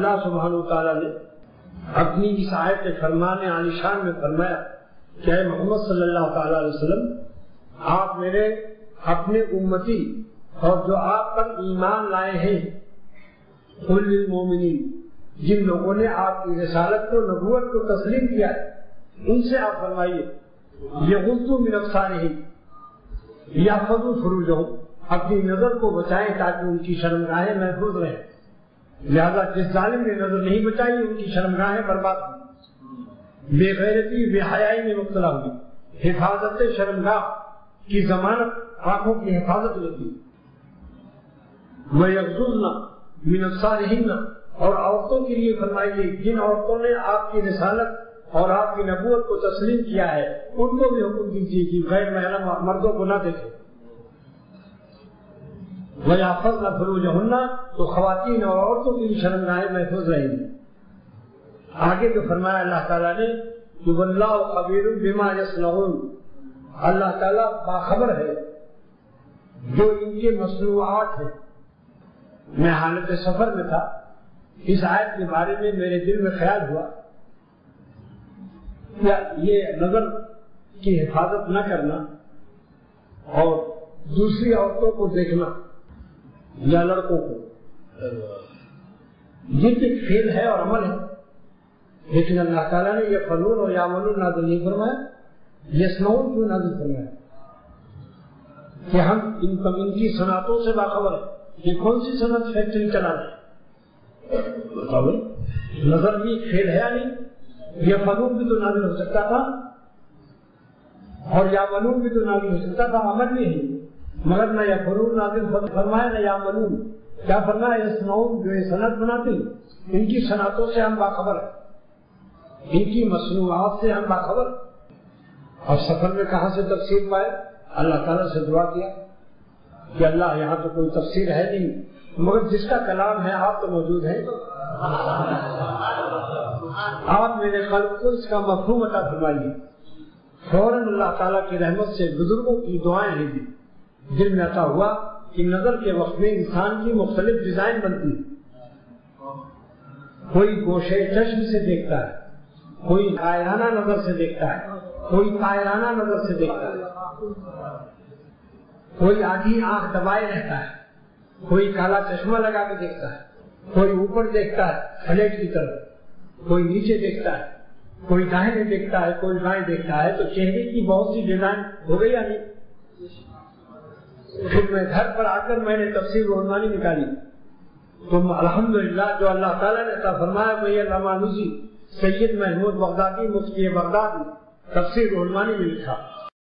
اللہ سبحانہ وتعالیٰ نے اپنی اس آیت فرمان عالی شان میں فرمایا کہ اے محمد صلی اللہ تعالیٰ علیہ وسلم، آپ میرے اپنے امتی اور جو آپ پر ایمان لائے ہیں، قل للمؤمنین، جن لوگوں نے آپ کی رسالت کو، نبوت کو تسلیم کیا ہے، ان سے آپ فرمائیے یغضوا من ابصارہم یحفظوا فروجہم، اپنی نظر کو بچائیں تاکہ ان کی شرمگاہیں محفوظ رہیں۔ لہذا جس ظالم نے نظر نہیں بچائی ان کی شرمگاہیں برباد ہوئی، بے غیرتی بے حیائی میں مبتلا ہوئی۔ حفاظت شرمگاہ کی ضمانت آنکھوں کی حفاظت لیتی۔ وَيَغْضُضْنَ مِنْ أَبْصَارِهِنَّ، اور عورتوں کے لیے فرمائیے جن عورتوں نے آپ کی رسالت اور آپ کی نبوت کو تسلیم کیا ہے، ان کو بھی حکم دیجیے کہ غیر محرم مردوں کو نہ دیکھیں۔ وَيَحْفَظْنَ فُرُوجَهُنَّ، تو خواتین اور عورتوں کی شرمگاہیں محفوظ رہیں گی۔ آگے جو فرمایا اللہ تعالیٰ نے کہ وَاللَّهُ خَبِيرٌ بِمَا يَصْنَعُونَ، اللہ تعالیٰ باخبر ہے جو ان کے مصنوعات ہیں۔ میں حالت سفر میں تھا، اس آیت کے بارے میں میرے دل میں خیال ہوا کیا یہ نظر کی حفاظت نہ کرنا اور دوسری عورتوں کو دیکھنا یا لڑکوں کو یہ ایک فعل ہے اور عمل ہے، لیکن اللہ تعالیٰ نے یہ فنون اور یعملون نازل نہیں فرمایا، یسنعون کیوں نازل فرمایا کہ ہم ان کی صنعتوں سے باخبر ہیں۔ یہ کون سی صنعت فیکٹری چلا رہے ہیں؟ نظر بھی فعل ہے یا نہیں؟ یہ فنون بھی تو نازل ہو سکتا تھا اور یعملون بھی تو نازل ہو سکتا تھا، عمل بھی ہے، مگر نہ یہ فنون نازل فرمایا نہ یعملون۔ کیا فرمایا؟ یسنعون، جو یہ صنعت بناتے ہیں ان کی صنعتوں سے ہم باخبر ہیں، ان کی مصنوعات سے ہم باخبر ہیں۔ اور سفر میں کہاں سے تفسیر پائے؟ اللہ تعالیٰ سے دعا کیا کہ اللہ یہاں تو کوئی تفسیر ہے نہیں، مگر جس کا کلام ہے آپ تو موجود ہیں، آپ میرے قلب کو اس کا مفہوم عطا فرمائیے۔ فوراً اللہ تعالیٰ کی رحمت سے بزرگوں کی دعائیں ہیں، دل میں عطا ہوا کہ نظر کے وقت میں انسان کی مختلف ڈیزائن بنتی ہے۔ کوئی گوشے چشم سے دیکھتا ہے، کوئی قائرانہ نظر سے دیکھتا ہے، کوئی قائرانہ نظر سے دیکھتا ہے، کوئی آدھی آنکھ دبائے رہتا ہے، کوئی کالا چشمہ لگا کے دیکھتا ہے، کوئی اوپر دیکھتا ہے فلیٹ کی طرف، کوئی نیچے دیکھتا ہے، کوئی دائیں دیکھتا ہے، کوئی بائیں دیکھتا ہے۔ تو چہرے کی بہت سی ڈیزائن ہو گئی یا نہیں؟ پھر میں گھر پر آ کر میں نے تفسیر رحمانی نکالی تو الحمدللہ جو اللہ تعالیٰ نے عطا فرمایا، میں علامہ نوسی سید محمود بغدادی مفتی بغداد تفسیر رحمانی میں لکھا۔